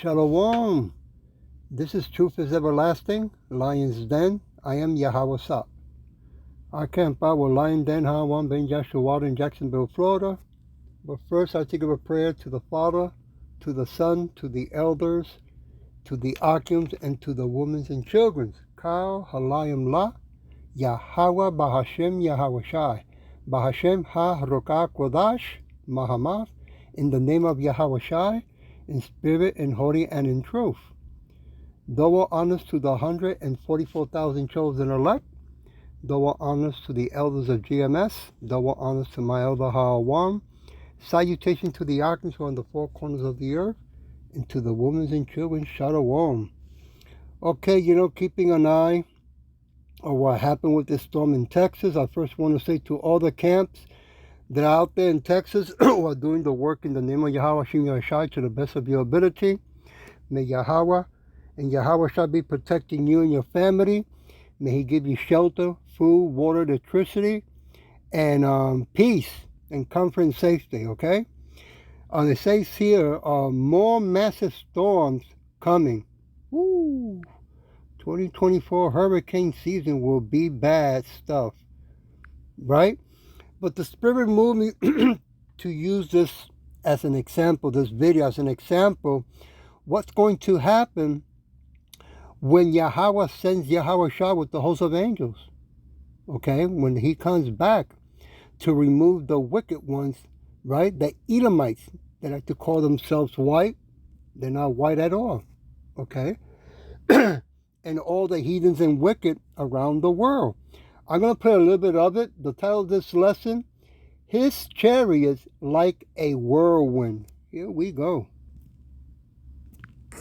Shalom. This is Truth is Everlasting, Lion's Den. I am Yahweh Sap. I camp out with Lion Den, Hawan Ben Joshua in Jacksonville, Florida. But first, I take up a prayer to the Father, to the Son, to the elders, to the Archims, and to the women and children. Kal Halayim La, Yahweh Bahashem Yahweh Shai, Bahashem Ha Rokah Kodash, Mahamad, in the name of Yahweh Shai, in spirit, in holy, and in truth. Double honors to the 144,000 chosen elect. Double honors to the elders of GMS. Double honors to my elder Hawam. Salutation to the archangels on the four corners of the earth. And to the women and children, Shalom. Okay, keeping an eye on what happened with this storm in Texas. I first want to say to all the camps that are out there in Texas who are doing the work in the name of Yahweh Shem Yahshai to the best of your ability. May Yahweh and Yahweh shall be protecting you and your family. May He give you shelter, food, water, electricity, and peace and comfort and safety, okay? It says here, more massive storms coming. Woo! 2024 hurricane season will be bad stuff, right? But the Spirit moved me to use this as an example, this video as an example, what's going to happen when Yahweh sends Yahweh Shah with the host of angels, okay? When He comes back to remove the wicked ones, right? The Edomites that like to call themselves white, they're not white at all, okay? And all the heathens and wicked around the world. I'm going to play a little bit of it. The title of this lesson, His Chariots Like a Whirlwind. Here we go.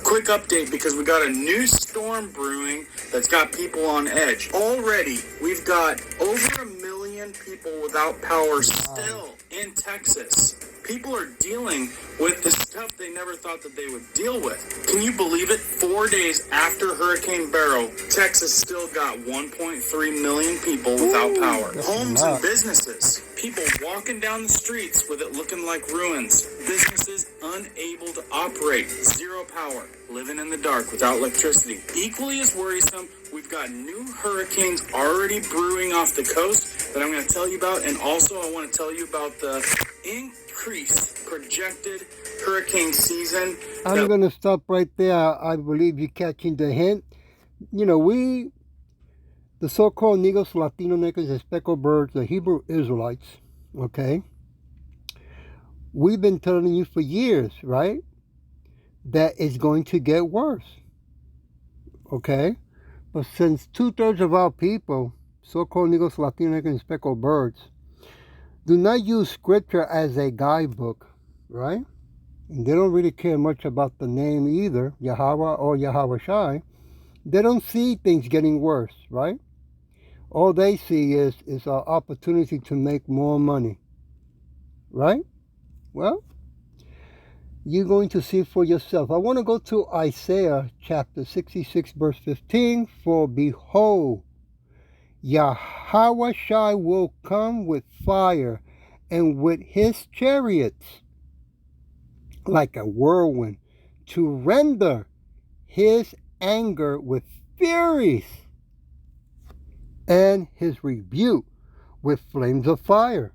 Quick update because we got a new storm brewing that's got people on edge. Already, we've got over 1 million people without power still in Texas. People are dealing with the stuff they never thought that they would deal with. Can you believe it? 4 days after Hurricane Beryl, Texas still got 1.3 million people without power. Homes and businesses. People walking down the streets with it looking like ruins. Businesses unable to operate. Zero power. Living in the dark without electricity. Equally as worrisome, we've got new hurricanes already brewing off the coast that I'm going to tell you about. And also I want to tell you about the increased projected hurricane season. I'm going to stop right there. I believe you're catching the hint. The so-called Negros, Latino Negros, and speckled birds, the Hebrew Israelites, okay? We've been telling you for years, right, that it's going to get worse, okay? But since 2/3 of our people, so-called Negros, Latino Negros, and speckled birds, do not use scripture as a guidebook, right? And they don't really care much about the name either, Yahweh or Yahweh Shai. They don't see things getting worse, right? All they see is an opportunity to make more money, right? Well, you're going to see for yourself. I want to go to Isaiah chapter 66, verse 15. For behold, Yahweh Shai will come with fire and with His chariots like a whirlwind to render His anger with furies and His rebuke with flames of fire.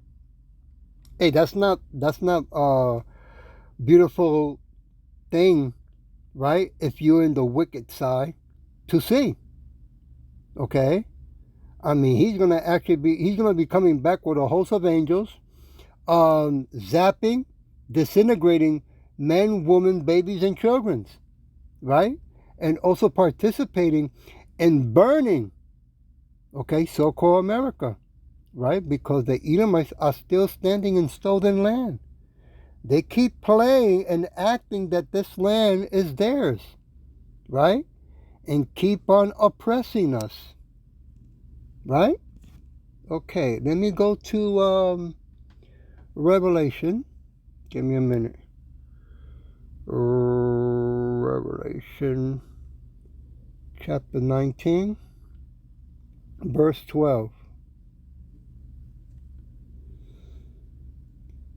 Hey, that's not a beautiful thing, right? If you're in the wicked side to see, okay? I mean, he's gonna be coming back with a host of angels, zapping, disintegrating men, women, babies, and children, right? And also participating in burning, okay, so-called America, right? Because the Edomites are still standing in stolen land. They keep playing and acting that this land is theirs, right? And keep on oppressing us, right? Okay, let me go to Revelation. Give me a minute. Revelation chapter 19, verse 12.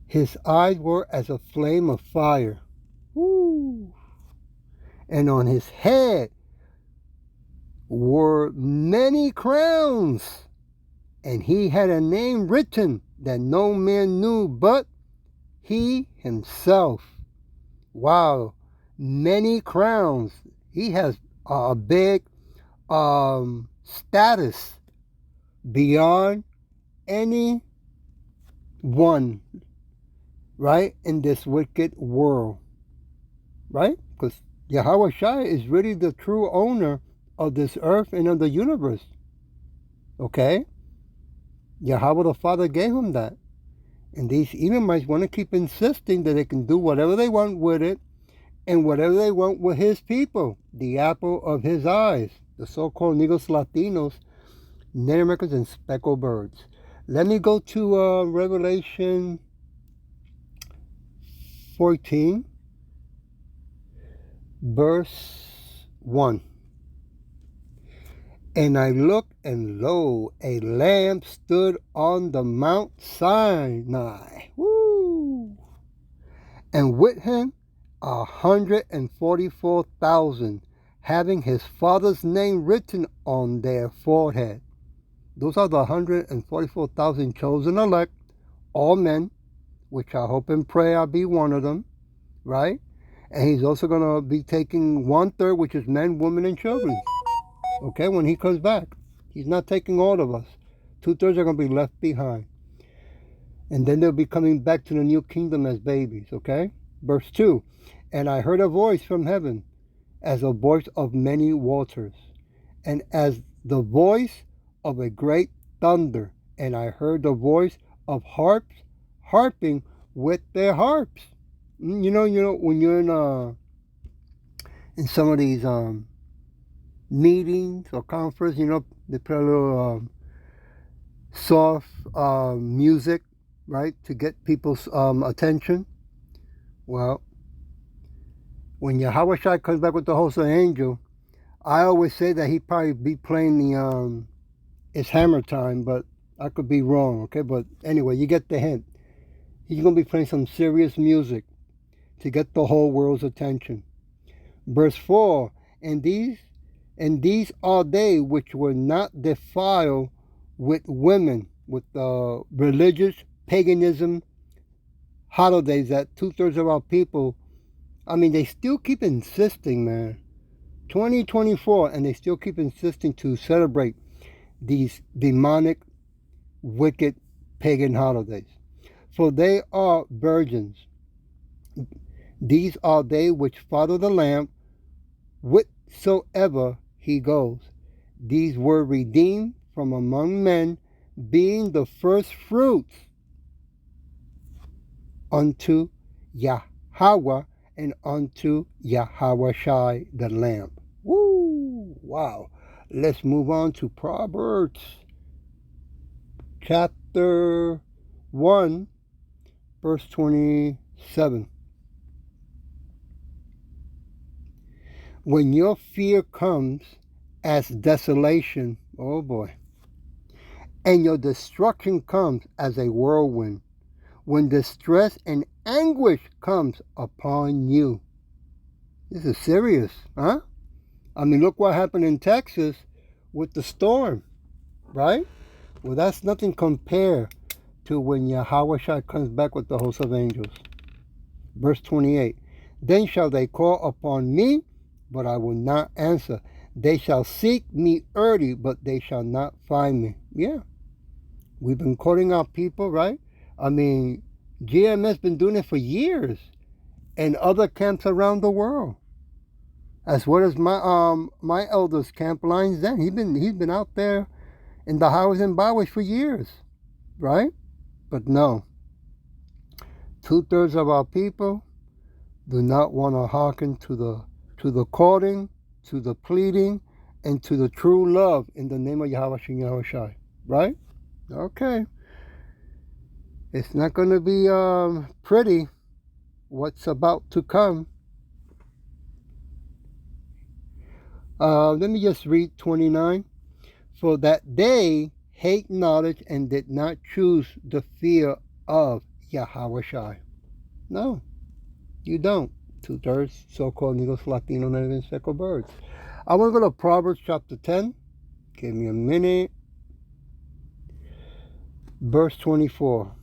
His eyes were as a flame of fire. Woo. and on his head were many crowns, and he had a name written that no man knew but he himself. Wow, many crowns. He has a big status beyond any one, right, in this wicked world, right? Because Yahweh Shai is really the true owner of this earth and of the universe. Okay? Yahweh the Father gave him that. And these Edomites want to keep insisting that they can do whatever they want with it and whatever they want with his people, the apple of his eyes, the so-called Negros Latinos, Native Americans, and speckled birds. Let me go to Revelation 14, verse 1. And I looked, and lo, a lamb stood on the Mount Sinai. Woo! And with him 144,000, having his father's name written on their forehead. Those are the 144,000 chosen elect, all men, which I hope and pray I'll be one of them, right? And he's also going to be taking 1/3, which is men, women, and children. Okay, when he comes back, he's not taking all of us. 2/3 are going to be left behind. And then they'll be coming back to the new kingdom as babies, okay? Verse 2, and I heard a voice from heaven, as a voice of many waters, and as the voice of a great thunder. And I heard the voice of harps, harping with their harps. You know, when you're in some of these meetings or conference, they put a little soft music, right, to get people's attention. Well, when Yahweh Shai comes back with the host of angel, I always say that he'd probably be playing the it's hammer time, but I could be wrong, okay? But anyway, you get the hint. He's going to be playing some serious music to get the whole world's attention. Verse 4, and these are they which were not defiled with women, with religious paganism holidays that 2/3 of our people, I mean, they still keep insisting, man. 2024, and they still keep insisting to celebrate these demonic, wicked, pagan holidays. For they are virgins. These are they which follow the Lamb whithersoever he goes. These were redeemed from among men, being the first fruits unto Yahweh and unto Yahweh Shai the Lamb. Woo! Wow. Let's move on to Proverbs chapter 1, verse 27. When your fear comes as desolation, oh boy, and your destruction comes as a whirlwind, when distress and anguish comes upon you. This is serious, huh? I mean, look what happened in Texas with the storm, right? Well, that's nothing compared to when Yahweh Shai comes back with the host of angels. Verse 28, then shall they call upon me, but I will not answer. They shall seek me early, but they shall not find me. Yeah. We've been calling out people, right? I mean, GMS been doing it for years, and other camps around the world, as well as my elders camp Lines Den. He's been out there in the highways and byways for years, right? But no, 2/3 of our people do not want to hearken to the calling, to the pleading, and to the true love in the name of Yahweh and Yahweh Shai, right? Okay. It's not going to be pretty what's about to come. Let me just read 29. For that they hate knowledge and did not choose the fear of Yahweh Shai. No, you don't. 2/3 so-called Negros Latino Native and speckled birds. I want to go to Proverbs chapter 10. Give me a minute. Verse 24.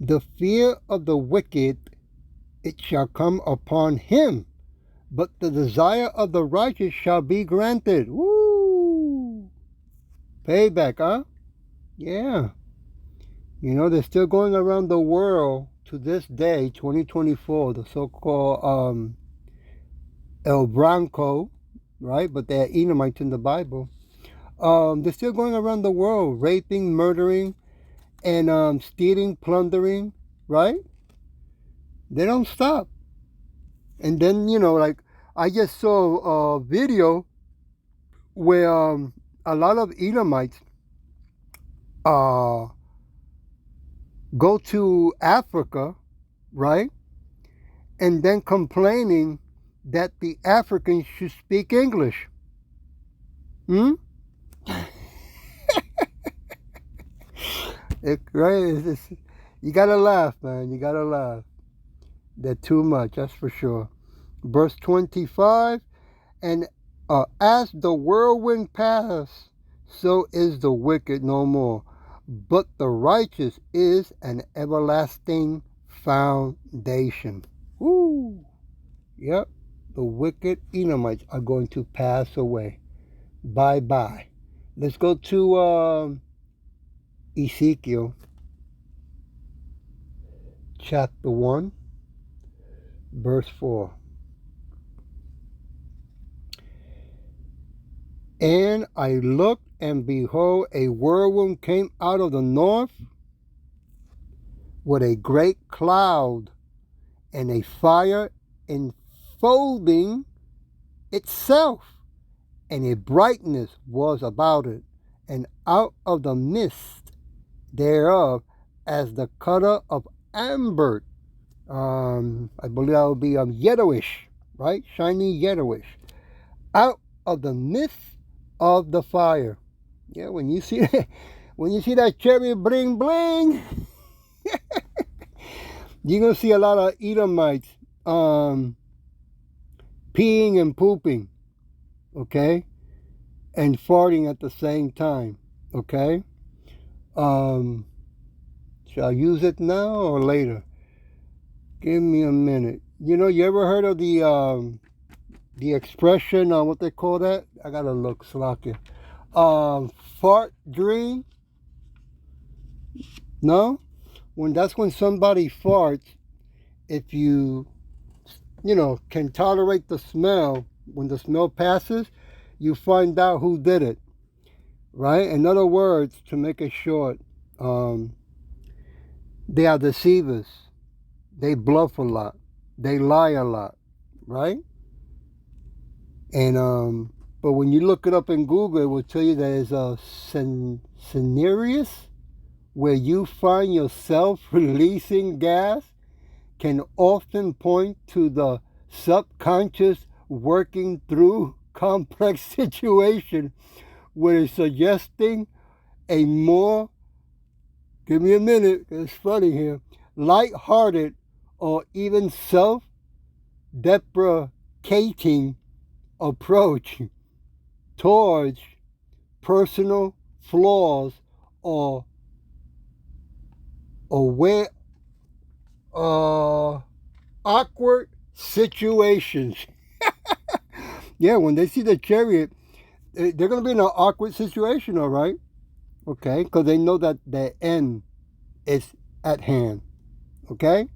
The fear of the wicked, it shall come upon him, but the desire of the righteous shall be granted. Woo! Payback, huh? Yeah. You know, they're still going around the world to this day, 2024, the so-called El Bronco, right? But they're Edomites in the Bible. They're still going around the world, raping, murdering, and stealing, plundering, right? They don't stop. And then, you know, like, I just saw a video where a lot of Edomites go to Africa, right? And then complaining that the Africans should speak English. Hmm? You gotta laugh, man. You gotta laugh. They're too much, that's for sure. Verse 25, and as the whirlwind pass, so is the wicked no more. But the righteous is an everlasting foundation. Woo! Yep, the wicked Edomites are going to pass away. Bye-bye. Let's go to Ezekiel chapter 1, verse 4. And I looked, and behold, a whirlwind came out of the north with a great cloud and a fire enfolding itself, and a brightness was about it, and out of the midst thereof as the color of amber. I believe that would be yellowish, right? Shiny yellowish. Out of the midst of the fire. Yeah, when you see that cherry bling bling, you're gonna see a lot of Edomites peeing and pooping, okay, and farting at the same time, okay. Shall I use it now or later? Give me a minute. You know, you ever heard of the expression, what they call that? I gotta look, Slocky. Fart dream? No? That's when somebody farts, if you can tolerate the smell, when the smell passes, you find out who did it, right? In other words, to make it short, they are deceivers. They bluff a lot. They lie a lot, right? And but when you look it up in Google, it will tell you that it's a scenarios where you find yourself releasing gas can often point to the subconscious working through complex situation where it's suggesting a more, give me a minute, it's funny here, light-hearted or even self-deprecating approach towards personal flaws or awkward situations. Yeah, when they see the chariot, they're going to be in an awkward situation, all right? Okay, because they know that the end is at hand. Okay?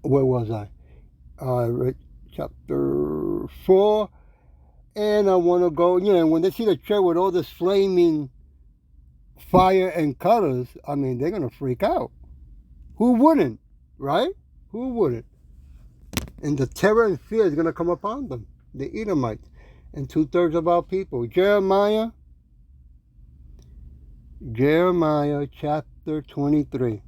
Where was I? Chapter 4. And I want to go, when they see the chariot with all this flaming fire and colors, I mean, they're going to freak out. Who wouldn't, right? Who wouldn't? And the terror and fear is going to come upon them, the Edomites, and 2/3 of our people. Jeremiah chapter 23.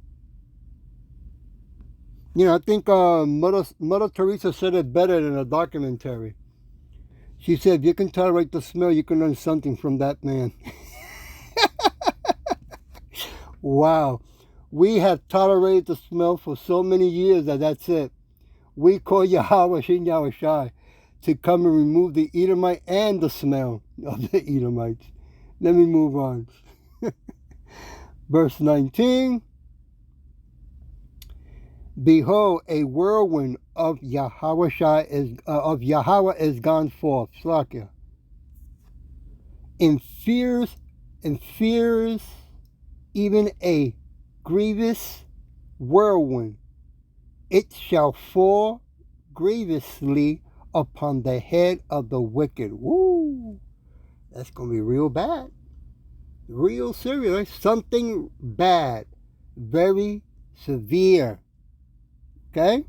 I think Mother Teresa said it better in a documentary. She said, if you can tolerate the smell, you can learn something from that man. Wow. We have tolerated the smell for so many years that's it. We call Yahweh Shin Yahweh Shai to come and remove the Edomite and the smell of the Edomites. Let me move on. Verse 19. Behold, a whirlwind of Yahweh is gone forth. Slakia. In fears, even a grievous whirlwind. It shall fall grievously upon the head of the wicked. Woo! That's going to be real bad. Real serious. Something bad. Very severe. Okay?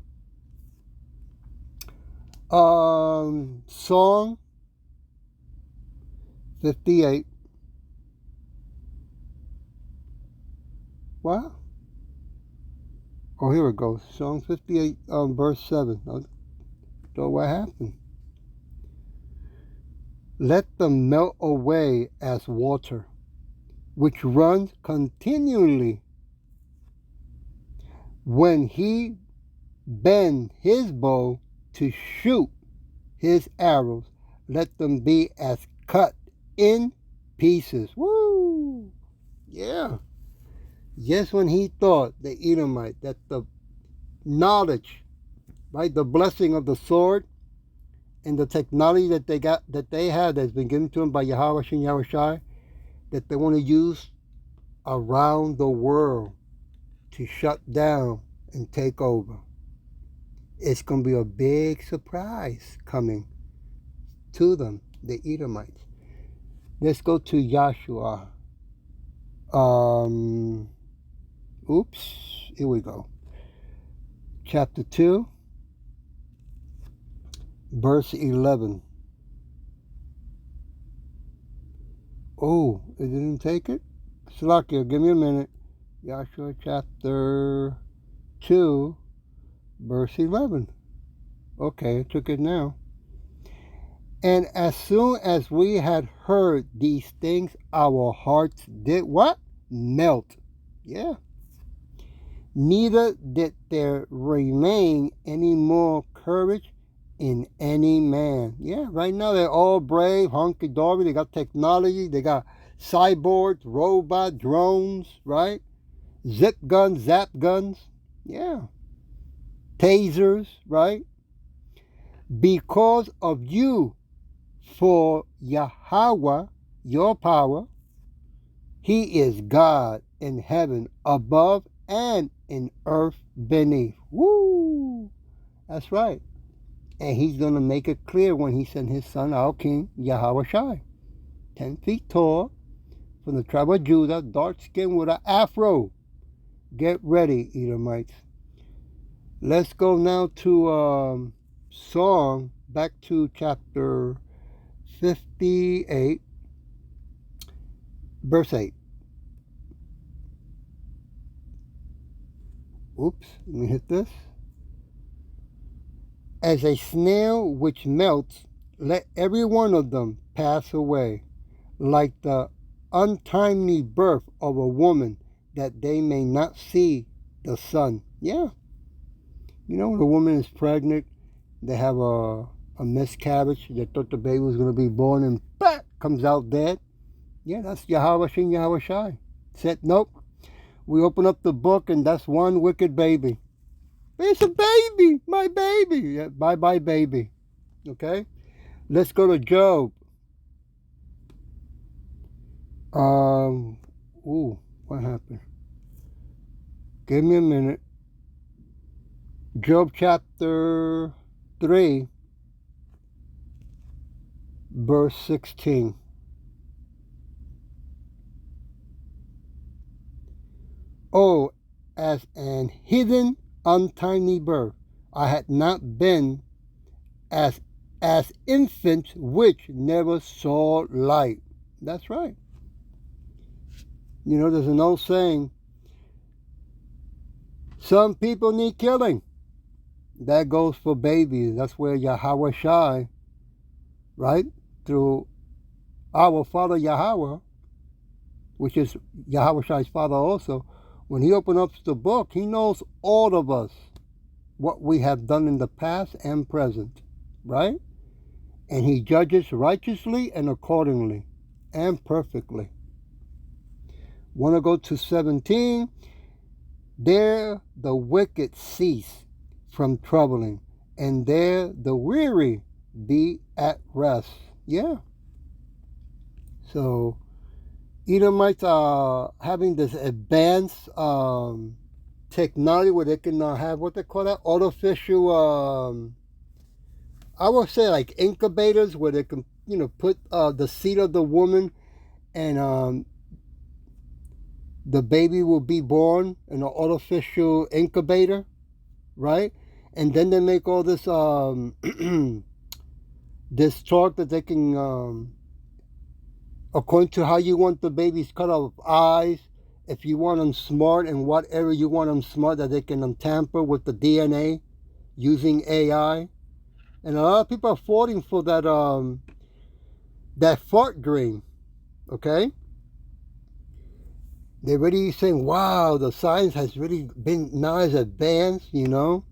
Song 58. What? Oh, here it goes. Song 58, verse 7. So what happened? Let them melt away as water, which runs continually. When he bend his bow to shoot his arrows, let them be as cut in pieces. Woo! Yeah. Just when he thought, the Edomite, that the knowledge, right, the blessing of the sword and the technology that they had that's been given to them by Yahweh Shin Yahweh Shai, that they want to use around the world to shut down and take over. It's going to be a big surprise coming to them, the Edomites. Let's go to Joshua. Here we go. Chapter 2, verse 11. Oh, it didn't take it? Salakia, give me a minute. Joshua chapter 2, verse 11. Okay, I took it now. And as soon as we had heard these things, our hearts did what? Melt. Yeah. Neither did there remain any more courage in any man. Yeah, right now they're all brave, hunky-dory. They got technology. They got cyborgs, robot, drones, right? Zip guns, zap guns. Yeah. Tasers, right? Because of you, for Yahweh, your power, he is God in heaven above and in earth beneath. Woo! That's right. And he's going to make it clear when he sent his son, our king, Yahweh Shai. 10 feet tall, from the tribe of Judah, dark skin with an afro. Get ready, Edomites. Let's go now to Song, back to chapter 58, verse 8. Oops, let me hit this. As a snail which melts, let every one of them pass away, like the untimely birth of a woman, that they may not see the sun. Yeah. You know, when a woman is pregnant, they have a miscarriage. They thought the baby was going to be born and bah, comes out dead. Yeah, that's Yahweh Shin Yahweh Shai. Said, nope. We open up the book and that's one wicked baby. It's a baby, my baby. Yeah, bye-bye, baby. Okay? Let's go to Job. What happened? Give me a minute. Job chapter 3, verse 16. Oh, as an hidden untimely birth, I had not been as infants which never saw light. That's right. You know, there's an old saying, some people need killing. That goes for babies. That's where Yahweh Shai, right, through our Father Yahweh, which is Yahweh Shai's Father also, When he opens up the book, he knows all of us, what we have done in the past and present, right? And he judges righteously and accordingly and perfectly. Want to go to 17? There the wicked cease from troubling, and there the weary be at rest. Yeah. So Edomites are having this advanced technology where they can have what they call that artificial, I would say like incubators where they can, put the seed of the woman and the baby will be born in an artificial incubator, right? And then they make all this this talk that they can, according to how you want the babies cut off eyes, if you want them smart and whatever you want them smart, that they can tamper with the DNA using AI. And a lot of people are falling for that fart dream, okay? They're really saying, wow, the science has really been now as advanced, You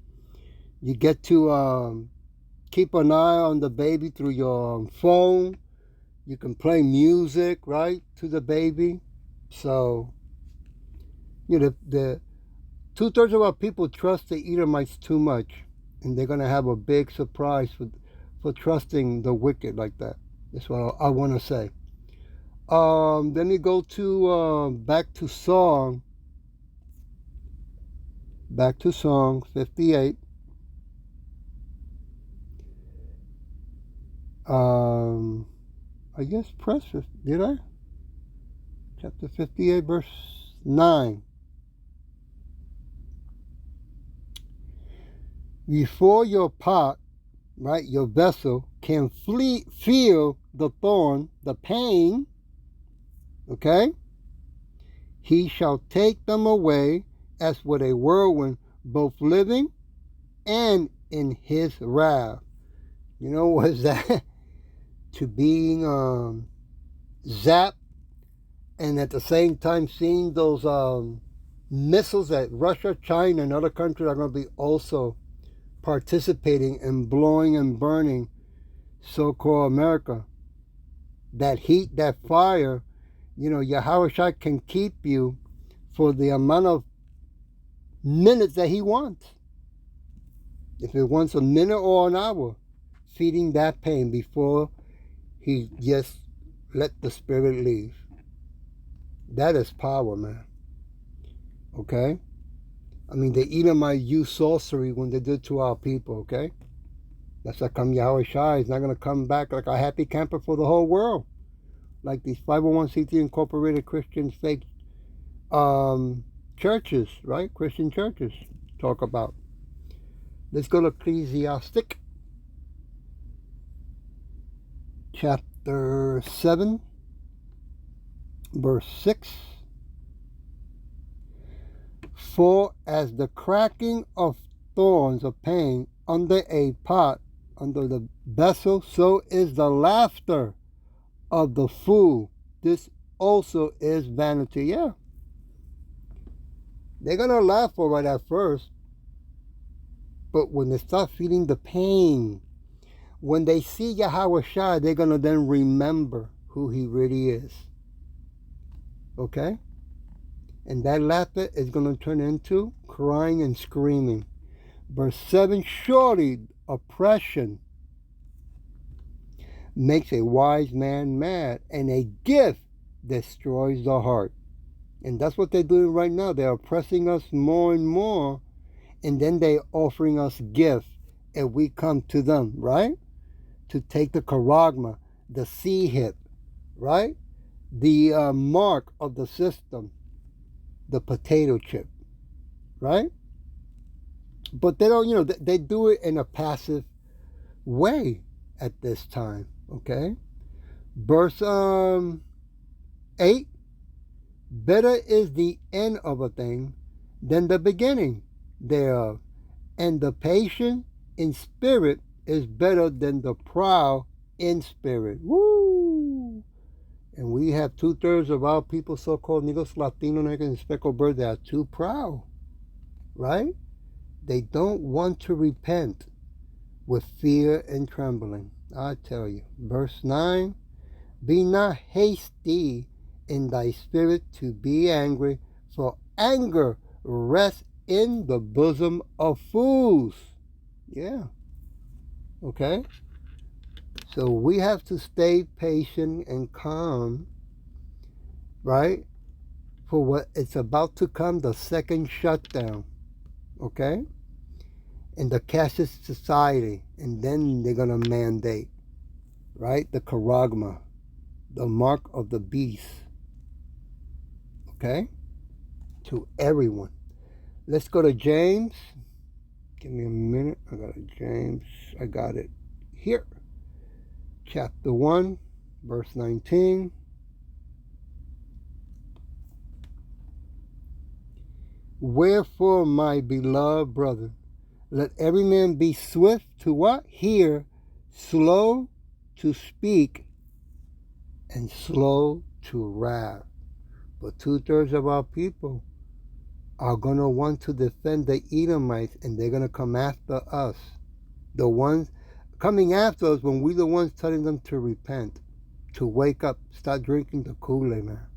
get to keep an eye on the baby through your phone. You can play music, right, to the baby. So, the 2/3 of our people trust the Edomites too much. And they're going to have a big surprise for trusting the wicked like that. That's what I want to say. Then we go to back to Song 58. I guess press 50, did I? Chapter 58, verse 9. Before your pot, right, your vessel, can feel the thorn, the pain, okay? He shall take them away as with a whirlwind, both living and in his wrath. What is that? To being zapped and at the same time seeing those missiles that Russia, China, and other countries are going to be also participating in blowing and burning so-called America. That heat, that fire, Yahweh can keep you for the amount of minutes that he wants. If it wants a minute or an hour, feeding that pain before he just let the spirit leave. That is power, man. Okay? I mean, the Edomites used sorcery when they did to our people, okay? That's how come Yahweh Shai is not going to come back like a happy camper for the whole world. Like these 501c3 incorporated Christian fake churches, right? Christian churches talk about. Let's go to Ecclesiastic chapter 7, verse 6. For as the cracking of thorns of pain under a pot, under the vessel, so is the laughter of the fool. This also is vanity. Yeah. They're going to laugh all right at first. But when they start feeling the pain, when they see Yahweh Shai, they're going to then remember who he really is. Okay? And that laughter is going to turn into crying and screaming. Verse 7, surely oppression makes a wise man mad, and a gift destroys the heart. And that's what they're doing right now. They're oppressing us more and more, and then they're offering us gifts, and we come to them, right? To take the charagma, the C-hip, right? The mark of the system, the potato chip, right? But they don't, they do it in a passive way at this time, okay? Verse 8, better is the end of a thing than the beginning thereof, and the patient in spirit is better than the proud in spirit. Woo! And we have 2/3 of our people, so-called Negros, Latino, Americans, and speckled birds, that are too proud, right? They don't want to repent with fear and trembling. I tell you. Verse 9, be not hasty in thy spirit to be angry, for anger rests in the bosom of fools. Yeah. Okay? So we have to stay patient and calm, right? For what it's about to come, the second shutdown. Okay? In the cashless society. And then they're going to mandate, right? The charagma, the mark of the beast. Okay? To everyone. Let's go to James. Give me a minute. I got it. James. I got it here. Chapter 1, verse 19. Wherefore, my beloved brother, let every man be swift to what? Hear, slow to speak, and slow to wrath. But 2/3 of our people are going to want to defend the Edomites, and they're going to come after us. The ones coming after us when we're the ones telling them to repent, to wake up, stop drinking the Kool-Aid, man.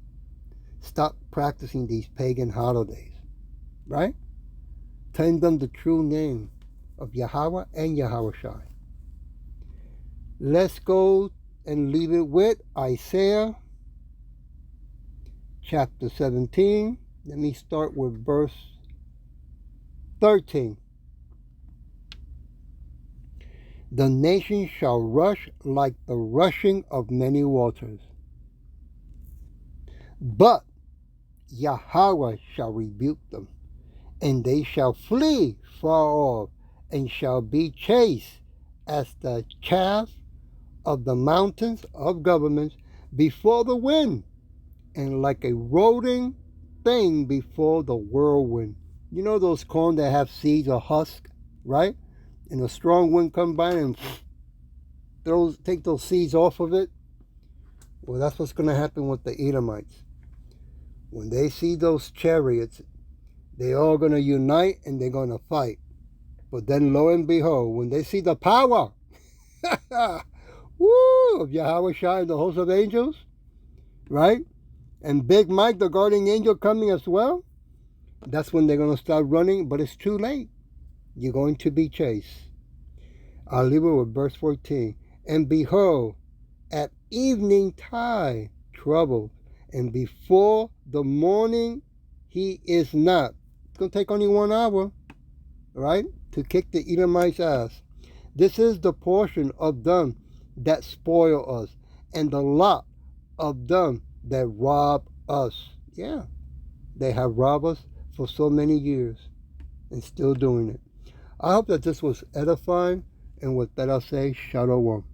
Stop practicing these pagan holidays, right? Telling them the true name of Yahweh and Yahushai. Let's go and leave it with Isaiah chapter 17. Let me start with verse 13. The nations shall rush like the rushing of many waters, but Yahweh shall rebuke them, and they shall flee far off, and shall be chased as the chaff of the mountains of governments before the wind, and like a rolling thing before the whirlwind. You know those corn that have seeds or husk, right? And a strong wind comes by and take those seeds off of it. Well, that's what's going to happen with the Edomites. When they see those chariots, they're all going to unite and they're going to fight. But then lo and behold, when they see the power woo, of Yahushua and the host of angels, right? And Big Mike, the guardian angel, coming as well, that's when they're going to start running, but it's too late. You're going to be chased. I'll leave it with verse 14. And behold, at evening tide, trouble, and before the morning he is not. It's going to take only 1 hour, right, to kick the Edomites' ass. This is the portion of them that spoil us, and the lot of them that rob us. Yeah, they have robbed us for so many years and still doing it. I hope that this was edifying, and with that I'll say Shalom.